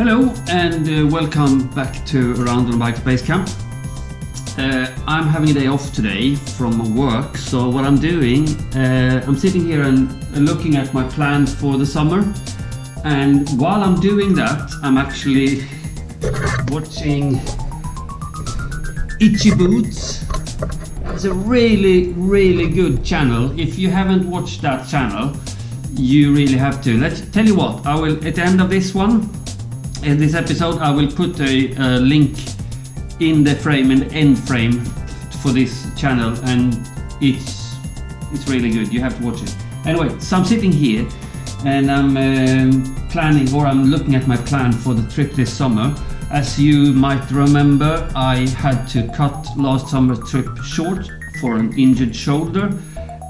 Hello and welcome back to Around on Bike Base Camp. I'm having a day off today from work, so what I'm doing, I'm sitting here and looking at my plans for the summer, and while I'm doing that I'm actually watching Itchy Boots. It's a really good channel. If you haven't watched that channel, you really have to. Let's tell you what, I will at the end of this one, in this episode, I will put a link in the frame and end frame for this channel, and it's really good. You have to watch it. Anyway, so I'm sitting here and I'm planning, or I'm looking at my plan for the trip this summer. As you might remember, I had to cut last summer's trip short for an injured shoulder,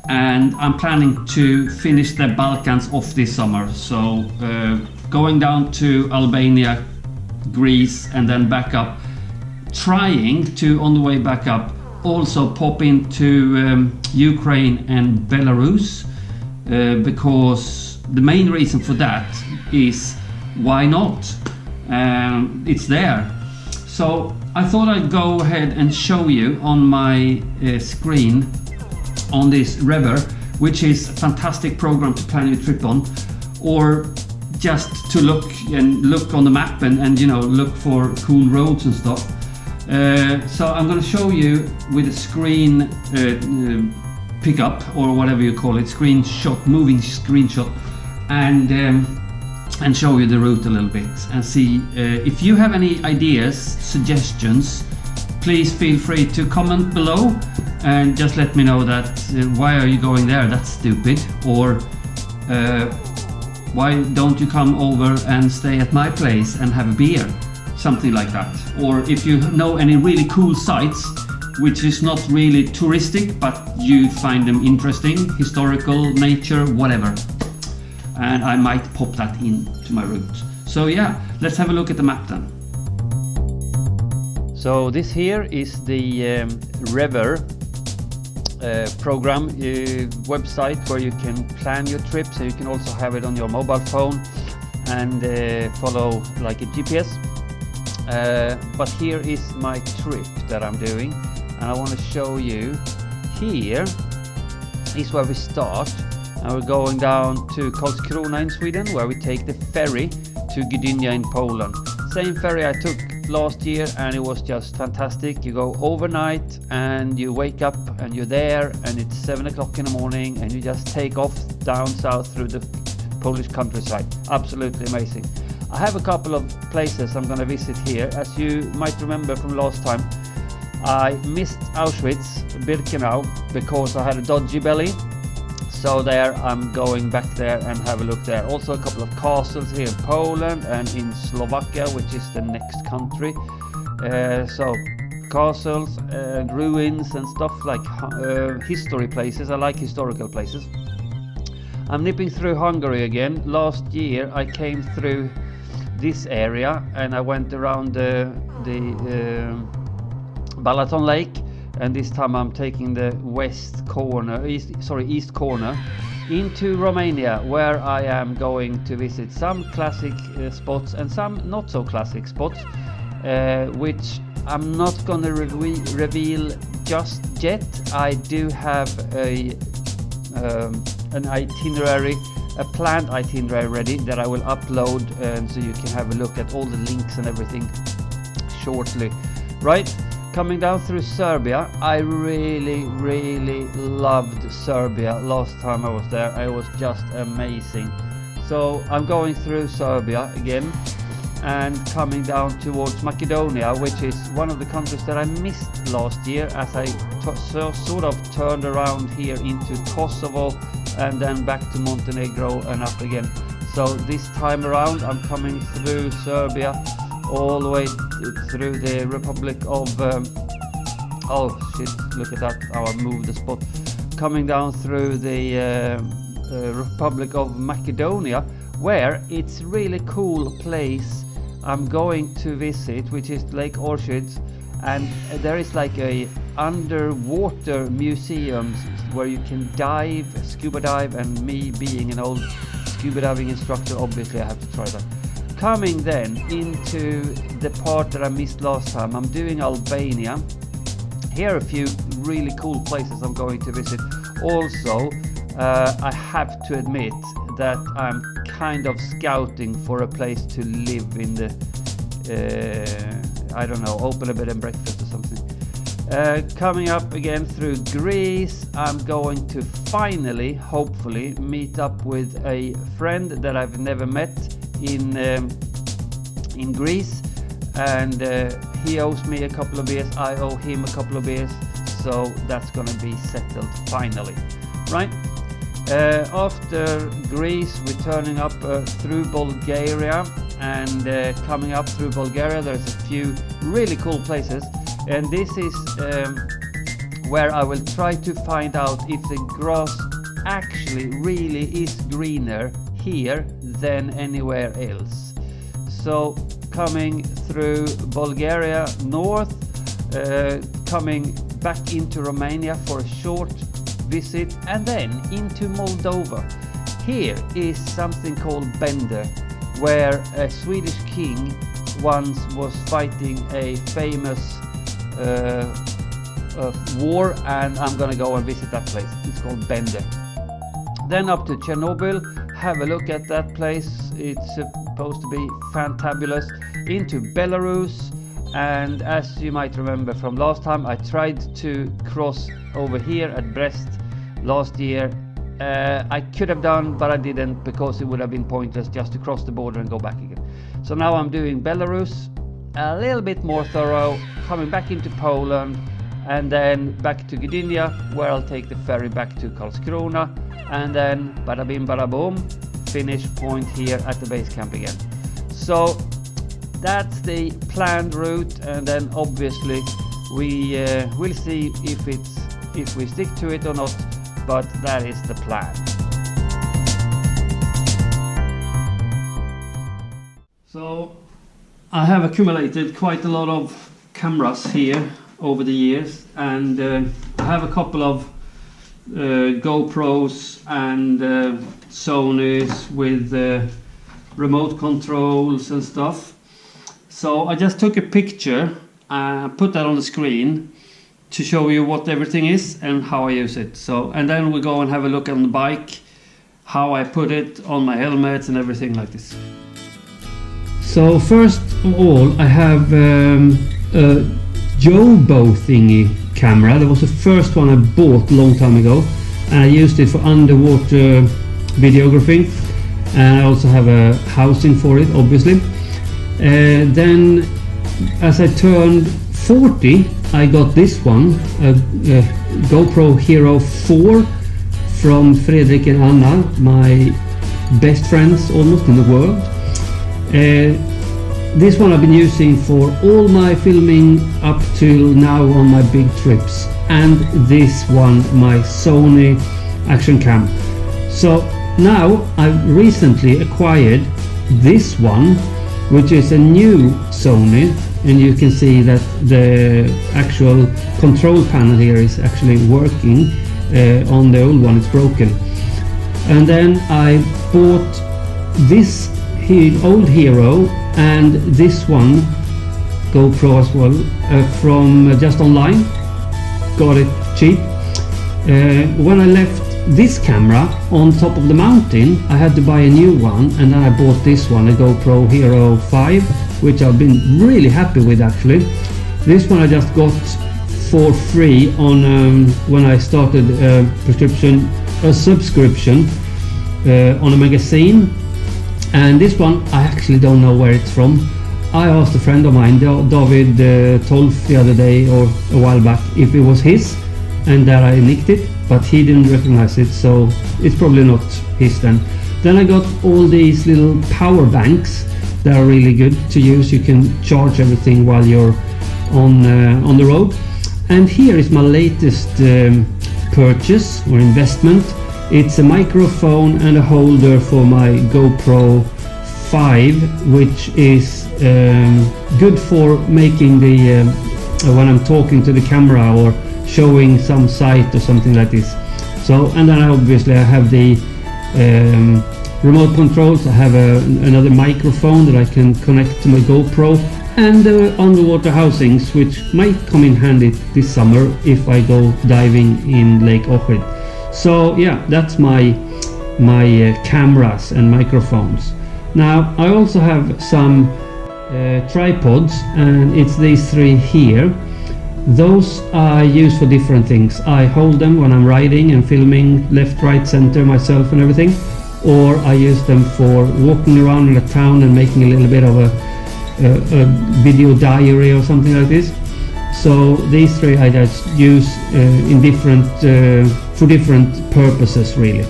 and I'm planning to finish the Balkans off this summer. So going down to Albania, Greece, and then back up, trying to, on the way back up, also pop into Ukraine and Belarus, because the main reason for that is, why not? It's there. So I thought I'd go ahead and show you on my screen on this Rever, which is a fantastic program to plan your trip on, or just to look on the map and you know, look for cool roads and stuff. So I'm going to show you with a screen pickup, or whatever you call it, screenshot, moving screenshot, and show you the route a little bit and see if you have any ideas, suggestions. Please feel free to comment below and just let me know that why are you going there, that's stupid, or why don't you come over and stay at my place and have a beer, something like that. Or if you know any really cool sites which is not really touristic but you find them interesting, historical, nature, whatever, and I might pop that into my route. So yeah, let's have a look at the map then. So this here is the Rever program website where you can plan your trips, and you can also have it on your mobile phone and follow like a GPS. But here is my trip that I'm doing, and I want to show you. Here is where we start, and we're going down to Karlskrona in Sweden, where we take the ferry to Gdynia in Poland. Same ferry I took last year, and it was just fantastic. You go overnight and you wake up and you're there, and it's 7 o'clock in the morning, and you just take off down south through the Polish countryside. Absolutely amazing. I have a couple of places I'm going to visit here. As you might remember from last time, I missed Auschwitz, Birkenau, because I had a dodgy belly. So there, I'm going back there and have a look there. Also a couple of castles here in Poland and in Slovakia, which is the next country. So castles and ruins and stuff like history places. I like historical places. I'm nipping through Hungary again. Last year I came through this area and I went around the Balaton Lake. And this time I'm taking the east corner into Romania, where I am going to visit some classic spots and some not so classic spots, which I'm not going to reveal just yet. I do have an itinerary, a planned itinerary ready that I will upload, so you can have a look at all the links and everything shortly. Right? Coming down through Serbia, I really loved Serbia last time I was there. It was just amazing. So I'm going through Serbia again and coming down towards Macedonia, which is one of the countries that I missed last year, as I sort of turned around here into Kosovo and then back to Montenegro and up again. So this time around I'm coming through Serbia all the way through the Republic of oh shit, look at that, I moved the spot. Coming down through the Republic of Macedonia, where it's really cool place I'm going to visit, which is Lake Orchids, and there is like a underwater museum where you can dive, scuba dive, and me being an old scuba diving instructor, obviously I have to try that. coming then into the part that I missed last time. I'm doing Albania. Here are a few really cool places I'm going to visit. Also, I have to admit that I'm kind of scouting for a place to live in the, I don't know, open a bed and breakfast or something. Coming up again through Greece, I'm going to finally, hopefully, meet up with a friend that I've never met in Greece, and he owes me a couple of beers, I owe him a couple of beers, so that's gonna be settled finally, right? After Greece, we're turning up through Bulgaria, and coming up through Bulgaria there's a few really cool places, and this is where I will try to find out if the grass actually really is greener here than anywhere else. So coming through Bulgaria north, coming back into Romania for a short visit, and then into Moldova. Here is something called Bender, where a Swedish king once was fighting a famous war, and I'm gonna go and visit that place. It's called Bender. Then up to Chernobyl, have a look at that place. It's supposed to be fantabulous. Into Belarus, and as you might remember from last time, I tried to cross over here at Brest last year. I could have done, but I didn't, because it would have been pointless just to cross the border and go back again. So now I'm doing Belarus, a little bit more thorough, coming back into Poland, and then back to Gdynia, where I'll take the ferry back to Karlskrona, and then bada bim bada boom, finish point here at the base camp again. So that's the planned route, and then obviously we will see if we stick to it or not, but that is the plan. So I have accumulated quite a lot of cameras here over the years, and I have a couple of GoPros and Sonys with remote controls and stuff. So I just took a picture, put that on the screen to show you what everything is and how I use it. So, and then we go and have a look on the bike, how I put it on my helmets and everything like this. So first of all, I have a Jobo thingy camera. That was the first one I bought a long time ago, and I used it for underwater videography, and I also have a housing for it, obviously. Then as I turned 40, I got this one, a GoPro Hero 4 from Fredrik and Anna, my best friends almost in the world. This one I've been using for all my filming up till now on my big trips, and this one my Sony action cam. So now I've recently acquired this one, which is a new Sony, and you can see that the actual control panel here is actually working. On the old one it's broken. And then I bought this old Hero and this one GoPro as well from just online. Got it cheap. When I left this camera on top of the mountain, I had to buy a new one, and then I bought this one, a GoPro Hero 5, which I've been really happy with actually. This one I just got for free on when I started a subscription on a magazine. And this one I actually don't know where it's from. I asked a friend of mine, David Tolf, the other day or a while back if it was his, and that I nicked it, but he didn't recognize it, so it's probably not his then. Then I got all these little power banks that are really good to use. You can charge everything while you're on the road. And here is my latest purchase or investment. It's a microphone and a holder for my GoPro 5, which is good for making the when I'm talking to the camera or showing some sight or something like this. So, and then obviously I have the remote controls. I have another microphone that I can connect to my GoPro, and underwater housings, which might come in handy this summer if I go diving in Lake Ohrid. So yeah, that's my cameras and microphones. Now I also have some tripods, and it's these three here. Those I use for different things. I hold them when I'm riding and filming left, right, center, myself and everything, or I use them for walking around in the town and making a little bit of a video diary or something like this. So these three I just use in different for different purposes, really.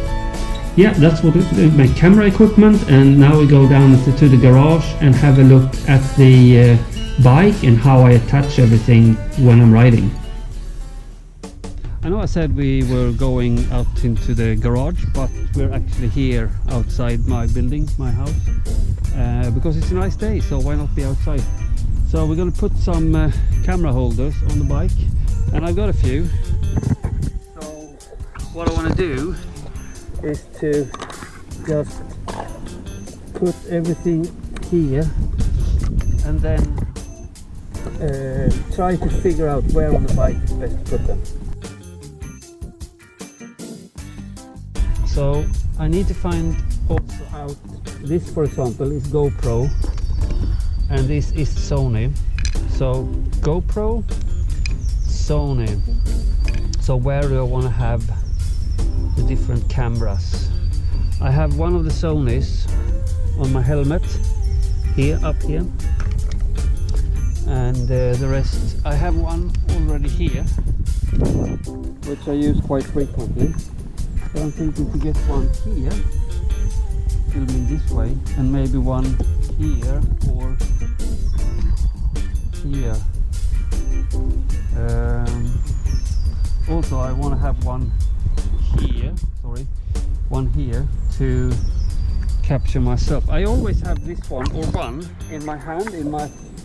Yeah, that's what my camera equipment. And now we go down to the garage and have a look at the bike and how I attach everything when I'm riding. I know I said we were going out into the garage, but we're actually here outside my building, my house, because it's a nice day, so why not be outside? So we're going to put some camera holders on the bike, and I've got a few. So what I want to do is to just put everything here and then try to figure out where on the bike is best to put them. So I need to find also out, this for example is GoPro and this is Sony. So GoPro, Sony. So where do I want to have the different cameras? I have one of the Sonys on my helmet here, up here, and the rest I have one already here which I use quite frequently. So I'm thinking to get one here filming this way, and maybe one here or here. Also I want to have one here, one here to capture myself. I always have this one or one in my hand,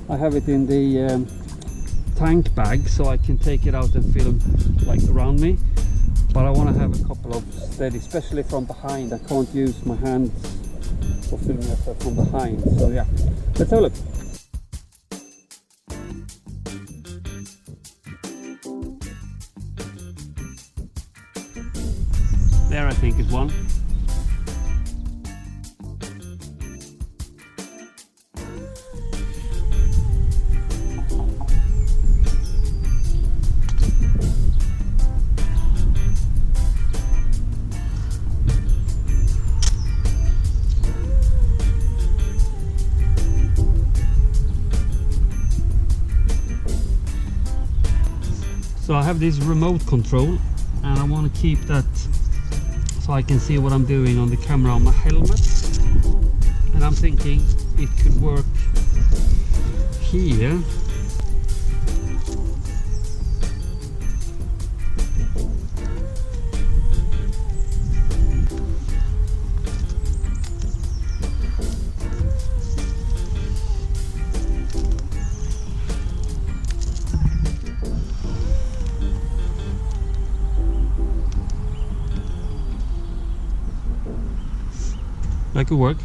I have it in the tank bag, so I can take it out and film like around me. But I want to have a couple of steady, especially from behind. I can't use my hands for filming myself from behind. So yeah, let's have a look. There I think is one. So I have this remote control, and I want to keep that so I can see what I'm doing on the camera on my helmet. And I'm thinking it could work here. That could work.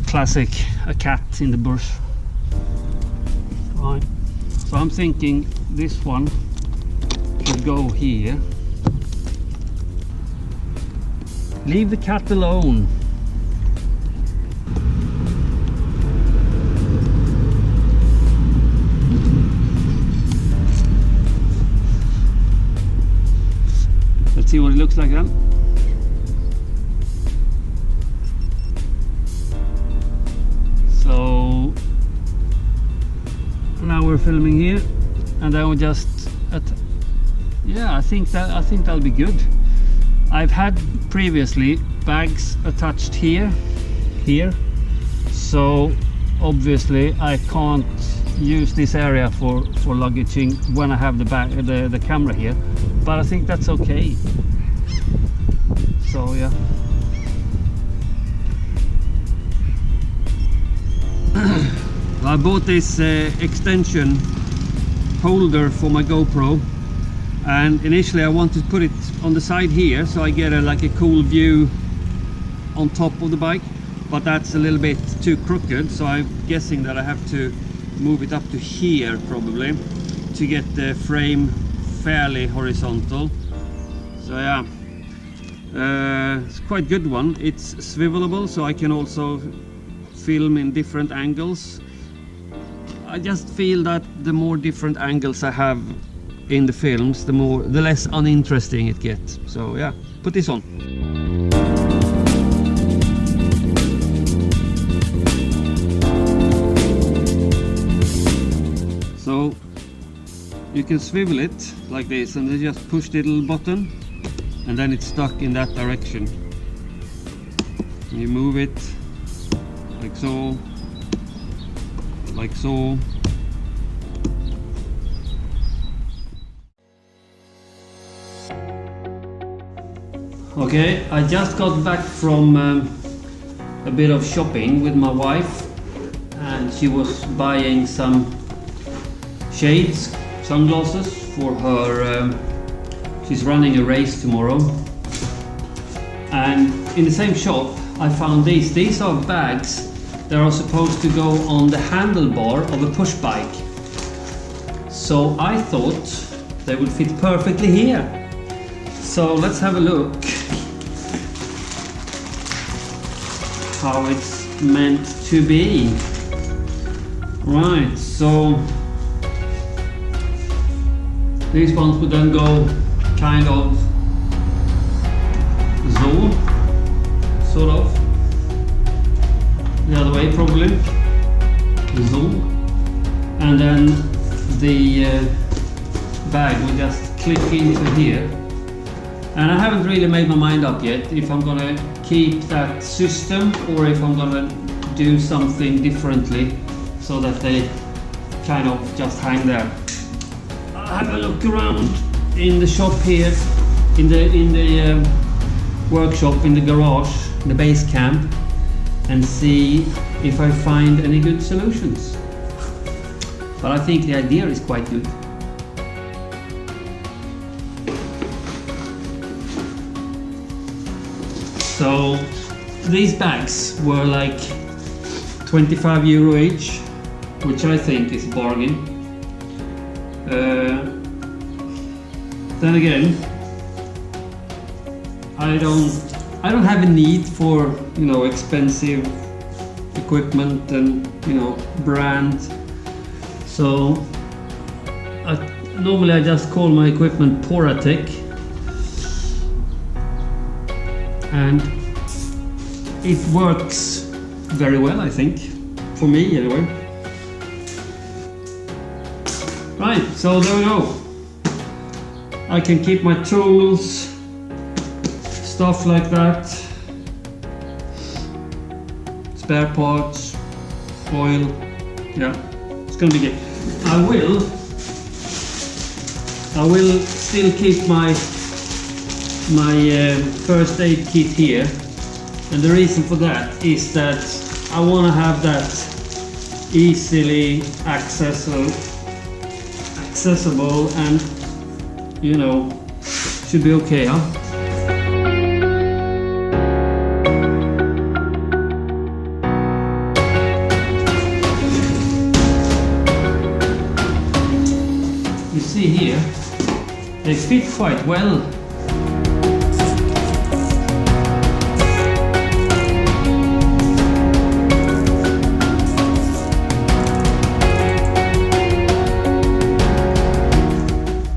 Classic, a cat in the bush. Right. So I'm thinking this one should go here. Leave the cat alone. Let's see what it looks like then. So now we're filming here, and then we just yeah, I think that'll be good. I've had previously bags attached here, so obviously I can't use this area for luggaging when I have the camera here, but I think that's okay. So yeah. I bought this extension holder for my GoPro, and initially I wanted to put it on the side here so I get like a cool view on top of the bike, but that's a little bit too crooked, so I'm guessing that I have to move it up to here probably to get the frame fairly horizontal. So yeah, it's quite good one. It's swivelable, so I can also film in different angles. I just feel that the more different angles I have in the films, the less uninteresting it gets. So yeah, put this on. So you can swivel it like this, and then just push the little button, and then it's stuck in that direction. And you move it like so, like so. Okay, I just got back from a bit of shopping with my wife, and she was buying some shades, sunglasses for her. She's running a race tomorrow, and in the same shop I found these. These are bags that are supposed to go on the handlebar of a push bike. So I thought they would fit perfectly here. So let's have a look how it's meant to be. Right, so these ones would then go kind of so, sort of the other way probably, so, and then the bag will just click into here. And I haven't really made my mind up yet if I'm gonna keep that system or if I'm gonna do something differently so that they kind of just hang there. I'll have a look around in the shop here, in the workshop, in the garage, in the base camp, and see if I find any good solutions. But I think the idea is quite good. So these bags were like 25 euro each, which I think is a bargain. Then again, I don't have a need for, you know, expensive equipment and, you know, brand. So normally I just call my equipment Poratech, and it works very well, I think, for me anyway. Right, so there we go. I can keep my tools, stuff like that, spare parts, oil. Yeah, it's gonna be good. I will still keep my first aid kit here, and the reason for that is that I want to have that easily accessible, and, you know, should be okay, huh? You see here, they fit quite well.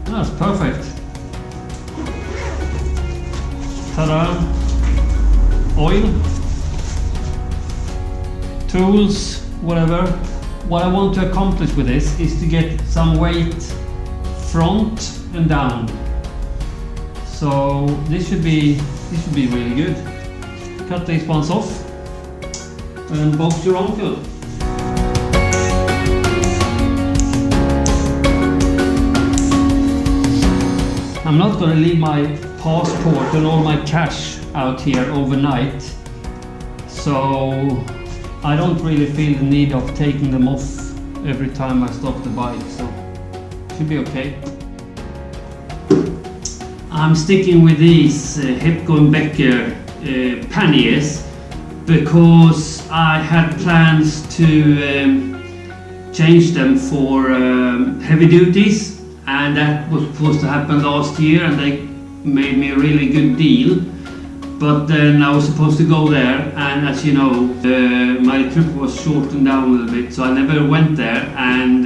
That's perfect. Ta-da! Oil, tools, whatever. What I want to accomplish with this is to get some weight front and down. So this should be really good. Cut these ones off and box your own fill. I'm not going to leave my passport and all my cash out here overnight, so I don't really feel the need of taking them off every time I stop the bike, so should be okay. I'm sticking with these Becker panniers because I had plans to change them for heavy duties, and that was supposed to happen last year, and they made me a really good deal. But then I was supposed to go there, and as you know, my trip was shortened down a little bit, so I never went there, and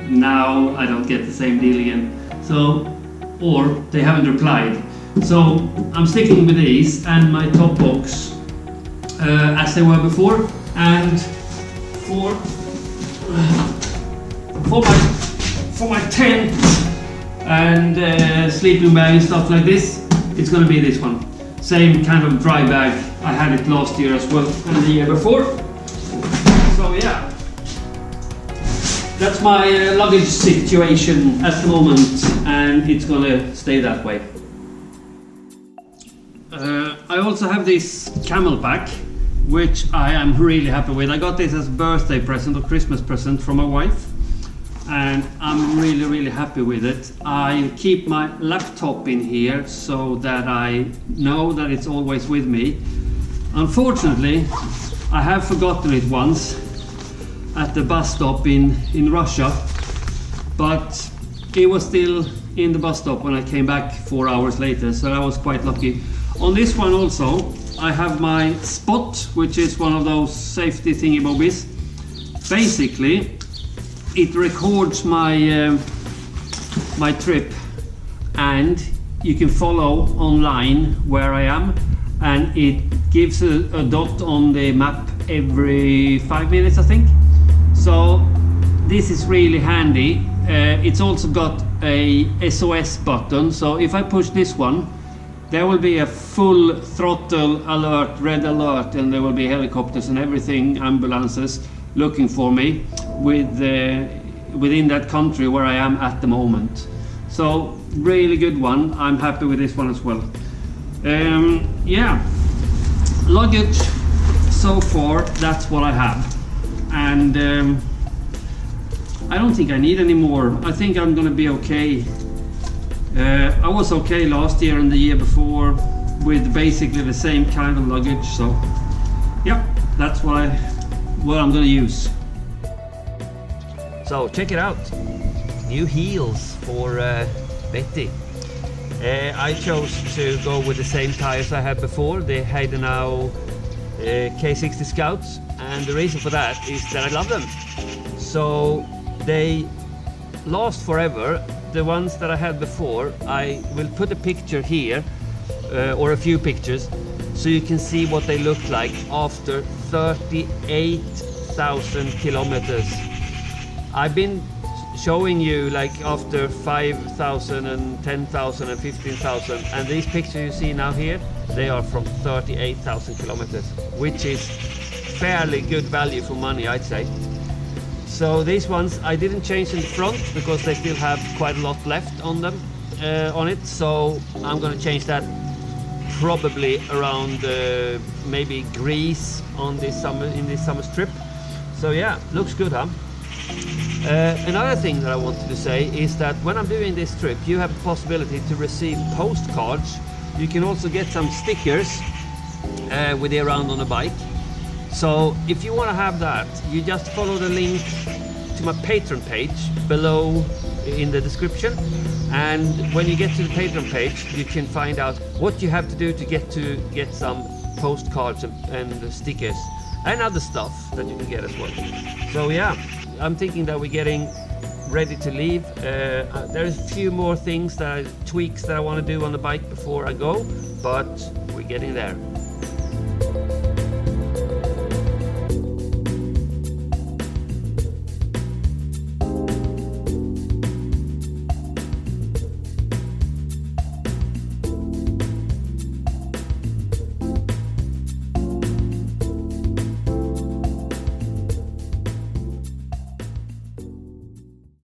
now I don't get the same deal again. So, or they haven't replied. So I'm sticking with these and my top box as they were before, and for my tent and sleeping bag and stuff like this, it's gonna be this one. Same kind of dry bag. I had it last year as well and the year before. So yeah, that's my luggage situation at the moment, and it's gonna stay that way. I also have this camel pack, which I am really happy with. I got this as a birthday present or Christmas present from my wife, and I'm really happy with it. I keep my laptop in here so that I know that it's always with me. Unfortunately, I have forgotten it once at the bus stop in Russia, but it was still in the bus stop when I came back 4 hours later, so I was quite lucky. On this one also, I have my Spot, which is one of those safety thingy-bobbies. Basically, it records my my trip, and you can follow online where I am, and it gives a dot on the map every 5 minutes, I think. So this is really handy. It's also got a SOS button, so if I push this one, there will be a full throttle alert, red alert, and there will be helicopters and everything, ambulances looking for me within that country where I am at the moment. So really good one. I'm happy with this one as well. Yeah, luggage so far, that's what I have, and I don't think I need any more. I think I'm gonna be okay. I was okay last year and the year before with basically the same kind of luggage, so yeah, that's what I'm gonna use. So check it out, new heels for Betty. I chose to go with the same tires I had before, the Heidenau K60 Scouts, and the reason for that is that I love them. So they last forever. The ones that I had before, I will put a picture here, or a few pictures, so you can see what they look like after 38,000 kilometers. I've been showing you like after 5,000 and 10,000 and 15,000, and these pictures you see now here, they are from 38,000 kilometers, which is fairly good value for money, I'd say. So these ones I didn't change in the front because they still have quite a lot left on them, on it. So I'm gonna change that probably around maybe Greece on this summer's trip. So yeah, looks good, huh? Another thing that I wanted to say is that when I'm doing this trip, you have the possibility to receive postcards. You can also get some stickers with the around on the bike. So if you want to have that, you just follow the link to my Patreon page below in the description, and when you get to the Patreon page, you can find out what you have to do to get some postcards and stickers and other stuff that you can get as well. So yeah, I'm thinking that we're getting ready to leave. There's a few more things tweaks that I want to do on the bike before I go, but we're getting there.